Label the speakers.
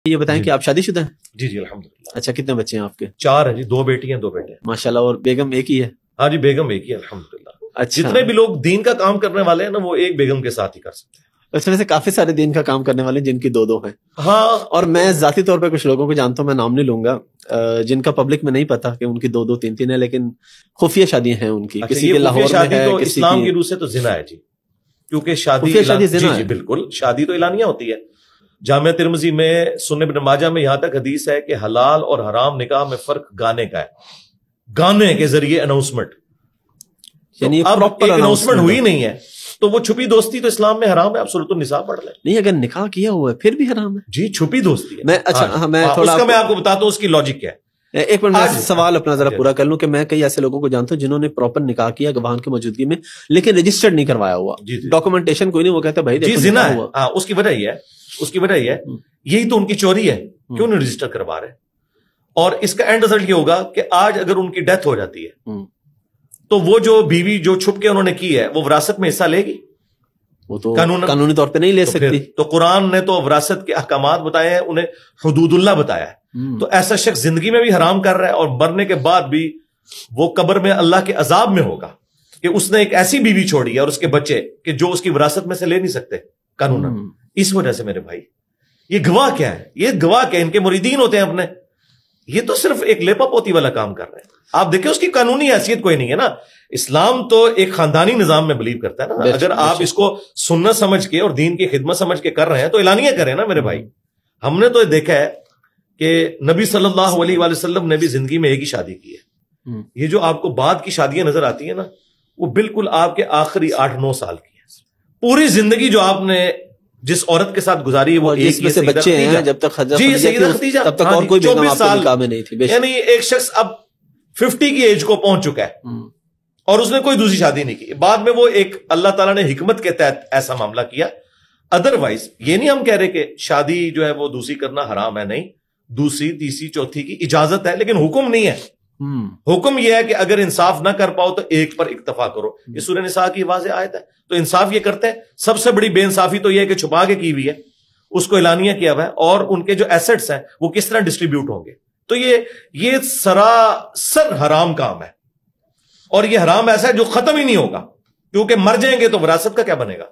Speaker 1: یہ بتائیں کہ آپ شادی شدہ ہیں؟
Speaker 2: جی جی الحمدللہ.
Speaker 1: اچھا، کتنے بچے ہیں آپ کے؟
Speaker 2: 4 ہیں جی، 2 بیٹی ہیں 2 بیٹے ہیں.
Speaker 1: ماشاءاللہ. اور بیگم ایک ہی ہے؟
Speaker 2: ہاں جی، بیگم ایک ہی ہے الحمدللہ.
Speaker 1: اچھا.
Speaker 2: جتنے بھی لوگ دین کا کام کرنے والے ہیں نا وہ ایک بیگم کے ساتھ ہی کر سکتے ہیں.
Speaker 1: اس میں سے کافی سارے دین کا کام کرنے والے جن کی 2 ہیں.
Speaker 2: ہاں.
Speaker 1: اور میں ذاتی طور پہ کچھ لوگوں کو جانتا ہوں، میں نام نہیں لوں گا، جن کا پبلک میں نہیں پتا کہ ان کی 2 3 ہے، لیکن خفیہ شادیاں ہیں ان کی.
Speaker 2: کسی کے لاہور میں ہے، اسلام کی روح سے تو زنا ہے جی، کیونکہ شادی جی بالکل شادی تو اعلانیہ ہوتی ہے. جامعہ ترمذی میں، سنن ابن ماجہ میں یہاں تک حدیث ہے کہ حلال اور حرام نکاح میں فرق گانے کا ہے، گانے کے ذریعے اناؤنسمنٹ. یعنی اب اناؤنسمنٹ ہوئی نہیں ہے تو وہ چھپی دوستی تو اسلام میں حرام ہے. آپ سورۃ النساء پڑھ لیں.
Speaker 1: نہیں، اگر نکاح کیا ہوا ہے پھر بھی حرام ہے جی.
Speaker 2: چھپی دوستی ہے.
Speaker 1: میں
Speaker 2: آپ کو بتاتا ہوں اس کی لاجک کیا ہے.
Speaker 1: ایک منٹ میں سوال اپنا ذرا پورا کر لوں کہ میں کئی ایسے لوگوں کو جانتا ہوں جنہوں نے پراپر نکاح کیا گواہان کی موجودگی میں، لیکن رجسٹرڈ نہیں کروایا ہوا، ڈاکومنٹیشن کوئی نہیں. وہ کہتا ہے بھائی
Speaker 2: دیکھو زنا ہے. اس کی وجہ یہ ہے یہی تو ان کی چوری ہے، کیوں نہیں رجسٹر کروا رہے. اور اس کا اینڈ رزلٹ یہ ہوگا کہ آج اگر ان کی ڈیتھ ہو جاتی ہے تو وہ جو بیوی جو چھپ کے انہوں نے کی ہے وہ وراثت میں حصہ لے گی.
Speaker 1: وہ تو قانونی طور پہ نہیں لے سکتی.
Speaker 2: تو قرآن نے تو وراثت کے احکامات بتائے ہیں، انہیں حدود اللہ بتایا ہے. تو ایسا شخص زندگی میں بھی حرام کر رہا ہے اور مرنے کے بعد بھی وہ قبر میں اللہ کے عذاب میں ہوگا کہ اس نے ایک ایسی بیوی چھوڑی ہے اور اس کے بچے کہ جو اس کی وراثت میں سے لے نہیں سکتے قانون. اس وجہ سے میرے بھائی یہ گواہ کیا ہے، یہ گواہ کیا، ان کے مریدین ہوتے ہیں اپنے. یہ تو صرف ایک لیپا پوتی والا کام کر رہے ہیں. آپ دیکھیں اس کی قانونی حیثیت کوئی نہیں ہے نا. اسلام تو ایک خاندانی نظام میں بلیو کرتا ہے نا. اگر آپ اس کو سنت سمجھ کے اور دین کی خدمت سمجھ کے کر رہے ہیں تو اعلانیہ کریں نا میرے بھائی. ہم نے تو دیکھا ہے کہ نبی صلی اللہ علیہ وآلہ وسلم نے بھی زندگی میں ایک ہی شادی کی ہے. یہ جو آپ کو بعد کی شادیاں نظر آتی ہیں نا وہ بالکل آپ کے آخری 8-9 سال کی ہے. پوری زندگی جو آپ نے جس عورت کے ساتھ گزاری ہے وہ ایک
Speaker 1: میں سے بچے ہیں جب تک
Speaker 2: سیدہ خدیجہ
Speaker 1: تب تک اور کوئی
Speaker 2: 24 سال
Speaker 1: میں نہیں تھی.
Speaker 2: یعنی ایک شخص اب 50 کی ایج کو پہنچ چکا ہے اور اس نے کوئی دوسری شادی نہیں کی. بعد میں وہ ایک اللہ تعالیٰ نے حکمت کے تحت ایسا معاملہ کیا. ادروائز یہ نہیں ہم کہہ رہے کہ شادی جو ہے وہ دوسری کرنا حرام ہے، نہیں، دوسری تیسری چوتھی کی اجازت ہے لیکن حکم نہیں ہے. حکم یہ ہے کہ اگر انصاف نہ کر پاؤ تو ایک پر اکتفا کرو. یہ سورہ نساء کی واضح آیت ہے. تو انصاف یہ کرتے ہیں. سب سے بڑی بے انصافی تو یہ ہے کہ چھپا کے کی ہوئی ہے، اس کو اعلانیہ کیا ہوا ہے، اور ان کے جو ایسٹس ہیں وہ کس طرح ڈسٹریبیوٹ ہوں گے. تو یہ سراسر حرام کام ہے، اور یہ حرام ایسا ہے جو ختم ہی نہیں ہوگا، کیونکہ مر جائیں گے تو وراثت کا کیا بنے گا.